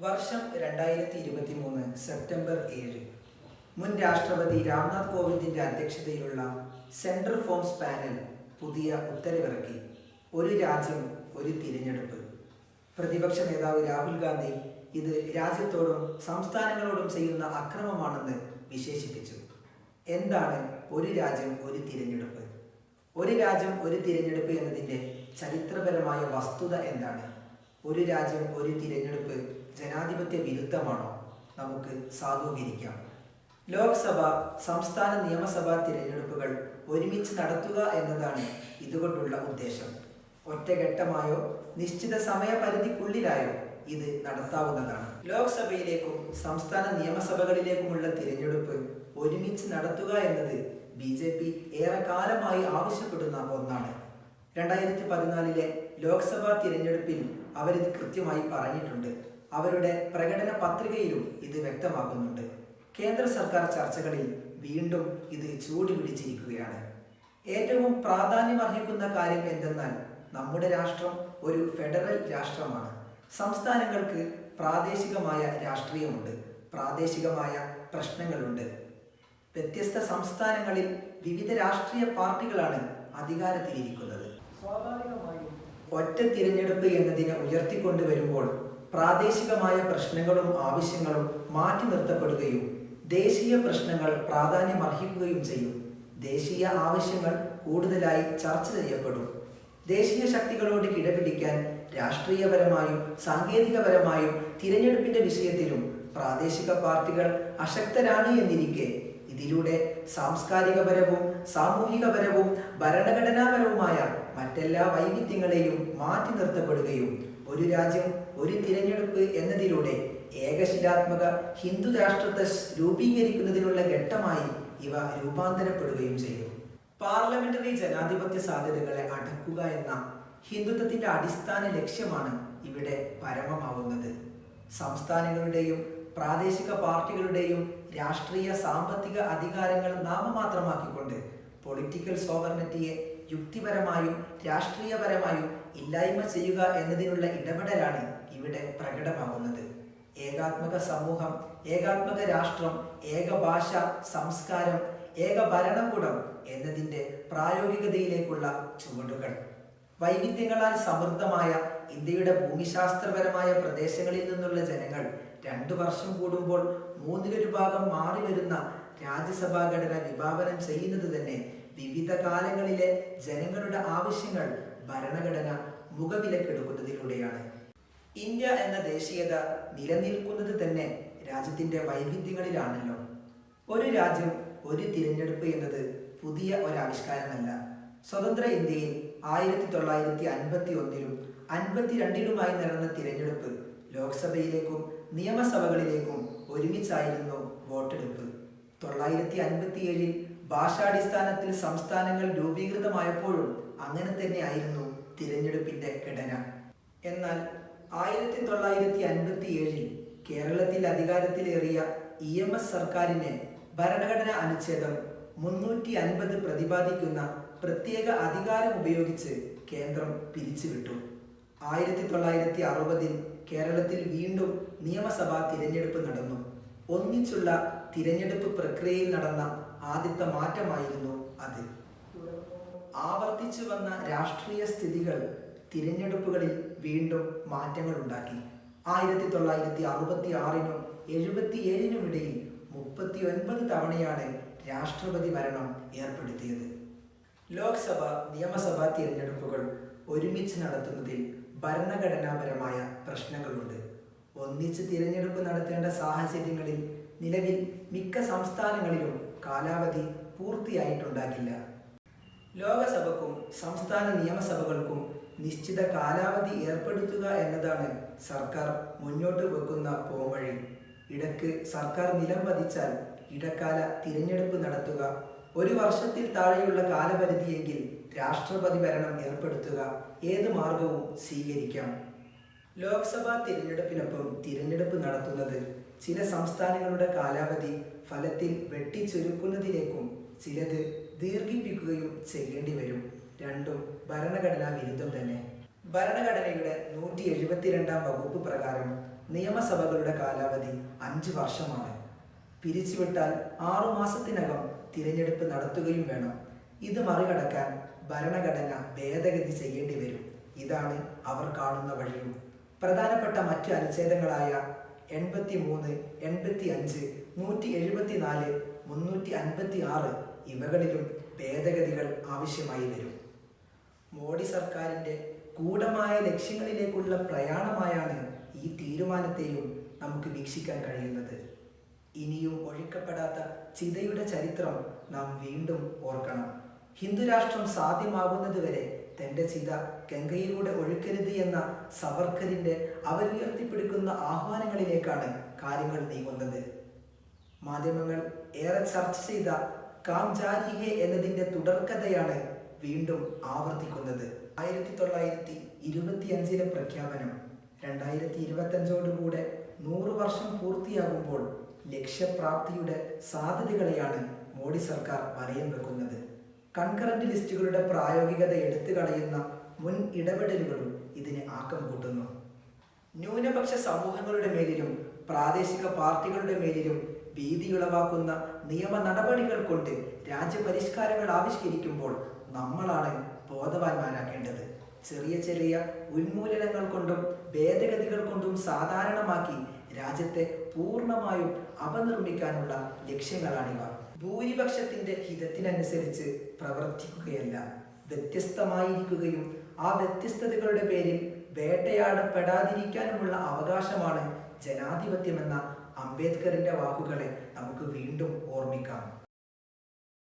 വർഷം 2023 സെപ്റ്റംബർ 7. മുൻ രാഷ്ട്രപതി രാംനാഥ് കോവിന്ദിന്റെ അധ്യക്ഷതയിലുള്ള സെൻട്രൽ ഫോംസ് പാനൽ പുതിയ ഉത്തരവിറക്കി. ഒരു രാജ്യം ഒരു തിരഞ്ഞെടുപ്പ്. പ്രതിപക്ഷ നേതാവ് രാഹുൽ ഗാന്ധി ഇത് രാജ്യത്തോടും സംസ്ഥാനങ്ങളോടും ചെയ്യുന്ന അക്രമമാണെന്ന് വിശേഷിപ്പിച്ചു. എന്താണ് ഒരു രാജ്യം ഒരു തിരഞ്ഞെടുപ്പ്? ഒരു രാജ്യം ഒരു തിരഞ്ഞെടുപ്പ് എന്നതിൻ്റെ ചരിത്രപരമായ വസ്തുത എന്താണ്? ഒരു രാജ്യം ഒരു തിരഞ്ഞെടുപ്പ് ജനാധിപത്യ വിരുദ്ധമാണോ? നമുക്ക് സാധൂകരിക്കാം. ലോക്സഭ, സംസ്ഥാന നിയമസഭാ തിരഞ്ഞെടുപ്പുകൾ ഒരുമിച്ച് നടത്തുക എന്നതാണ് ഇതുകൊണ്ടുള്ള ഉദ്ദേശം. ഒറ്റഘട്ടമായോ നിശ്ചിത സമയപരിധിക്കുള്ളിലായോ ഇത് നടത്താവുന്നതാണ്. ലോക്സഭയിലേക്കും സംസ്ഥാന നിയമസഭകളിലേക്കുമുള്ള തിരഞ്ഞെടുപ്പ് ഒരുമിച്ച് നടത്തുക എന്നത് BJP ഏറെക്കാലമായി ആവശ്യപ്പെടുന്ന ഒന്നാണ്. 2014 ലോക്സഭാ തിരഞ്ഞെടുപ്പിൽ അവരിത് കൃത്യമായി പറഞ്ഞിട്ടുണ്ട്. അവരുടെ പ്രകടന പത്രികയിലും ഇത് വ്യക്തമാക്കുന്നുണ്ട്. കേന്ദ്ര സർക്കാർ ചർച്ചകളിൽ വീണ്ടും ഇത് ചൂടുപിടിച്ചിരിക്കുകയാണ്. ഏറ്റവും പ്രാധാന്യമർഹിക്കുന്ന കാര്യം എന്തെന്നാൽ നമ്മുടെ രാഷ്ട്രം ഒരു ഫെഡറൽ രാഷ്ട്രമാണ്. സംസ്ഥാനങ്ങൾക്ക് പ്രാദേശികമായ രാഷ്ട്രീയമുണ്ട്, പ്രാദേശികമായ പ്രശ്നങ്ങളുണ്ട്. വ്യത്യസ്ത സംസ്ഥാനങ്ങളിൽ വിവിധ രാഷ്ട്രീയ പാർട്ടികളാണ് അധികാരത്തിലിരിക്കുന്നത്. സ്വാഭാവികമായും ഒറ്റ തിരഞ്ഞെടുപ്പ് എന്നതിനെ ഉയർത്തിക്കൊണ്ടുവരുമ്പോൾ പ്രാദേശികമായ പ്രശ്നങ്ങളും ആവശ്യങ്ങളും മാറ്റി നിർത്തപ്പെടുകയും ദേശീയ പ്രശ്നങ്ങൾ പ്രാധാന്യമർഹിക്കുകയും ചെയ്യും. ദേശീയ ആവശ്യങ്ങൾ കൂടുതലായി ചർച്ച ചെയ്യപ്പെടും. ദേശീയ ശക്തികളോട് കിടപിടിക്കാൻ രാഷ്ട്രീയപരമായും സാങ്കേതികപരമായും തിരഞ്ഞെടുപ്പിന്റെ വിഷയത്തിലും പ്രാദേശിക പാർട്ടികൾ അശക്തരാണ് എന്നിരിക്കെ ഇതിലൂടെ സാംസ്കാരികപരവും സാമൂഹികപരവും ഭരണഘടനാപരവുമായ മറ്റെല്ലാ വൈവിധ്യങ്ങളെയും മാറ്റി നിർത്തപ്പെടുകയും ഒരു രാജ്യം ഒരു തിരഞ്ഞെടുപ്പ് എന്നതിലൂടെ ഏകശിലാത്മക ഹിന്ദു രാഷ്ട്രത്തെ രൂപീകരിക്കുന്നതിനുള്ള ഘട്ടമായി ഇവ രൂപാന്തരപ്പെടുകയും ചെയ്യും. പാർലമെന്ററി ജനാധിപത്യ സാധ്യതകളെ അടക്കുക എന്ന ഹിന്ദുത്വത്തിന്റെ അടിസ്ഥാന ലക്ഷ്യമാണ് ഇവിടെ പരമമാവുന്നത്. സംസ്ഥാനങ്ങളുടെയും പ്രാദേശിക പാർട്ടികളുടെയും രാഷ്ട്രീയ സാമ്പത്തിക അധികാരങ്ങൾ നാമമാത്രമാക്കിക്കൊണ്ട് പൊളിറ്റിക്കൽ സോവർണിറ്റിയെ യുക്തിപരമായും രാഷ്ട്രീയപരമായും ഇല്ലായ്മ ചെയ്യുക എന്നതിനുള്ള ഇടപെടലാണ് ഇവിടെ പ്രകടമാകുന്നത്. ഏകാത്മക സമൂഹം, ഏകാത്മക രാഷ്ട്രം, ഏക ഭാഷ, സംസ്കാരം, ഏക ഭരണകൂടം എന്നതിൻ്റെ പ്രായോഗികതയിലേക്കുള്ള ചുവടുകൾ. വൈവിധ്യങ്ങളാൽ സമൃദ്ധമായ ഇന്ത്യയുടെ ഭൂമിശാസ്ത്രപരമായ പ്രദേശങ്ങളിൽ നിന്നുള്ള ജനങ്ങൾ 2 വർഷം കൂടുമ്പോൾ 1/3 ഭാഗം മാറി വരുന്ന രാജ്യസഭാ ഘടന വിഭാവനം ചെയ്യുന്നത് തന്നെ വിവിധ കാലങ്ങളിലെ ജനങ്ങളുടെ ആവശ്യങ്ങൾ ഭരണഘടന മുഖവിലക്കെടുക്കുന്നതിലൂടെയാണ്. ഇന്ത്യ എന്ന ദേശീയത നിലനിൽക്കുന്നത് തന്നെ രാജ്യത്തിൻ്റെ വൈവിധ്യങ്ങളിലാണല്ലോ. ഒരു രാജ്യം ഒരു തിരഞ്ഞെടുപ്പ് എന്നത് പുതിയ ഒരാവിഷ്കാരമല്ല. സ്വതന്ത്ര ഇന്ത്യയിൽ 1951 52 നടന്ന തിരഞ്ഞെടുപ്പ് ലോക്സഭയിലേക്കും നിയമസഭകളിലേക്കും ഒരുമിച്ചായിരുന്നു വോട്ടെടുപ്പ്. 1957 ഭാഷാടിസ്ഥാനത്തിൽ സംസ്ഥാനങ്ങൾ രൂപീകൃതമായപ്പോഴും അങ്ങനെ തന്നെ ആയിരുന്നു തിരഞ്ഞെടുപ്പിന്റെ ഘടന. എന്നാൽ 1957 കേരളത്തിൽ അധികാരത്തിലേറിയ EMS സർക്കാരിനെ ഭരണഘടനാ അനുച്ഛേദം 350 പ്രതിപാദിക്കുന്ന പ്രത്യേക അധികാരം ഉപയോഗിച്ച് കേന്ദ്രം പിരിച്ചുവിട്ടു. 1960 കേരളത്തിൽ വീണ്ടും നിയമസഭാ തിരഞ്ഞെടുപ്പ് നടന്നു. ഒന്നിച്ചുള്ള തിരഞ്ഞെടുപ്പ് പ്രക്രിയയിൽ നടന്ന ആദ്യത്തെ മാറ്റമായിരുന്നു അത്. ആവർത്തിച്ചു വന്ന രാഷ്ട്രീയ സ്ഥിതികൾ തിരഞ്ഞെടുപ്പുകളിൽ വീണ്ടും മാറ്റങ്ങൾ ഉണ്ടാക്കി. 1966 77 ഇടയിൽ 39 തവണയാണ് രാഷ്ട്രപതി ഭരണം ഏർപ്പെടുത്തിയത്. ലോക്സഭ, നിയമസഭാ തിരഞ്ഞെടുപ്പുകൾ ഒരുമിച്ച് നടത്തുന്നതിൽ ഭരണഘടനാപരമായ പ്രശ്നങ്ങളുണ്ട്. ഒന്നിച്ച് തിരഞ്ഞെടുപ്പ് നടത്തേണ്ട സാഹചര്യങ്ങളിൽ നിലവിൽ മിക്ക സംസ്ഥാനങ്ങളിലും കാലാവധി പൂർത്തിയായിട്ടുണ്ടാകില്ല. ലോകസഭക്കും സംസ്ഥാന നിയമസഭകൾക്കും നിശ്ചിത കാലാവധി ഏർപ്പെടുത്തുക എന്നതാണ് സർക്കാർ മുന്നോട്ട് വെക്കുന്ന പോംവഴി. ഇടയ്ക്ക് സർക്കാർ നിലം പതിച്ചാൽ ഇടക്കാല തിരഞ്ഞെടുപ്പ് നടത്തുക, 1 വർഷത്തിൽ താഴെയുള്ള കാലപരിധിയെങ്കിൽ രാഷ്ട്രപതി ഭരണം ഏർപ്പെടുത്തുക, ഏത് മാർഗവും സ്വീകരിക്കാം. ലോക്സഭാ തിരഞ്ഞെടുപ്പിനൊപ്പം തിരഞ്ഞെടുപ്പ് നടത്തുന്നത് ചില സംസ്ഥാനങ്ങളുടെ കാലാവധി ഫലത്തിൽ വെട്ടിച്ചുരുക്കുന്നതിലേക്കും ചിലത് ദീർഘിപ്പിക്കുകയും ചെയ്യേണ്ടി വരും. രണ്ടും ഭരണഘടനാ വിരുദ്ധം തന്നെ. ഭരണഘടനയുടെ 172 വകുപ്പ് പ്രകാരം നിയമസഭകളുടെ കാലാവധി 5 വർഷമാണ്. പിരിച്ചുവിട്ടാൽ 6 മാസത്തിനകം തിരഞ്ഞെടുപ്പ് നടത്തുകയും വേണം. ഇത് മറികടക്കാൻ ഭരണഘടന ഭേദഗതി ചെയ്യേണ്ടി വരും. ഇതാണ് അവർ കാണുന്ന വഴിയും. പ്രധാനപ്പെട്ട മറ്റ് അനുച്ഛേദങ്ങളായ 83, 85, 174, 356 ഇവകളിലും ഭേദഗതികൾ ആവശ്യമായി വരും. മോഡി സർക്കാരിൻ്റെ ഗൂഢമായ ലക്ഷ്യങ്ങളിലേക്കുള്ള പ്രയാണമായാണ് ഈ തീരുമാനത്തെയും നമുക്ക് വീക്ഷിക്കാൻ കഴിയുന്നത്. ഇനിയും ഒഴിക്കപ്പെടാത്ത ചിതയുടെ ചരിത്രം നാം വീണ്ടും ഓർക്കണം. ഹിന്ദുരാഷ്ട്രം സാധ്യമാകുന്നതുവരെ തൻ്റെ ചിത ഗംഗയിലൂടെ ഒഴുക്കരുത് എന്ന സവർക്കറിൻ്റെ അവരുയർത്തിപ്പിടിക്കുന്ന ആഹ്വാനങ്ങളിലേക്കാണ് കാര്യങ്ങൾ നീങ്ങുന്നത്. മാധ്യമങ്ങൾ ഏറെ ചർച്ച ചെയ്ത കാം ജാരി ഹേ എന്നതിൻ്റെ തുടർക്കഥയാണ് വീണ്ടും ആവർത്തിക്കുന്നത്. 1925 പ്രഖ്യാപനം 2025 100 വർഷം പൂർത്തിയാകുമ്പോൾ ലക്ഷ്യപ്രാപ്തിയുടെ സാധ്യതകളെയാണ് മോഡി സർക്കാർ വലയം വെക്കുന്നത്. കൺകറന്റ് ലിസ്റ്റുകളുടെ പ്രായോഗികത എടുത്തു കളയുന്ന മുൻ ഇടപെടലുകളും ഇതിന് ആക്കം കൂട്ടുന്നു. ന്യൂനപക്ഷ സമൂഹങ്ങളുടെ മേലിലും പ്രാദേശിക പാർട്ടികളുടെ മേലിലും ഭീതിയുളവാക്കുന്ന നിയമ നടപടികൾ കൊണ്ട് രാജ്യപരിഷ്കാരങ്ങൾ ആവിഷ്കരിക്കുമ്പോൾ നമ്മളാണ് ബോധവാന്മാരാക്കേണ്ടത്. ചെറിയ ചെറിയ ഉന്മൂലനങ്ങൾ കൊണ്ടും ഭേദഗതികൾ കൊണ്ടും സാധാരണമാക്കി രാജ്യത്തെ പൂർണ്ണമായും അപനിർമ്മിക്കാനുള്ള ലക്ഷ്യങ്ങളാണിവ. ഭൂരിപക്ഷത്തിന്റെ ഹിതത്തിനനുസരിച്ച് പ്രവർത്തിക്കുകയല്ല, വ്യത്യസ്തമായിരിക്കുകയും ആ വ്യത്യസ്തതകളുടെ പേരിൽ വേട്ടയാടപ്പെടാതിരിക്കാനുമുള്ള അവകാശമാണ് ജനാധിപത്യമെന്ന അംബേദ്കറിന്റെ വാക്കുകളെ നമുക്ക് വീണ്ടും ഓർമ്മിക്കാം.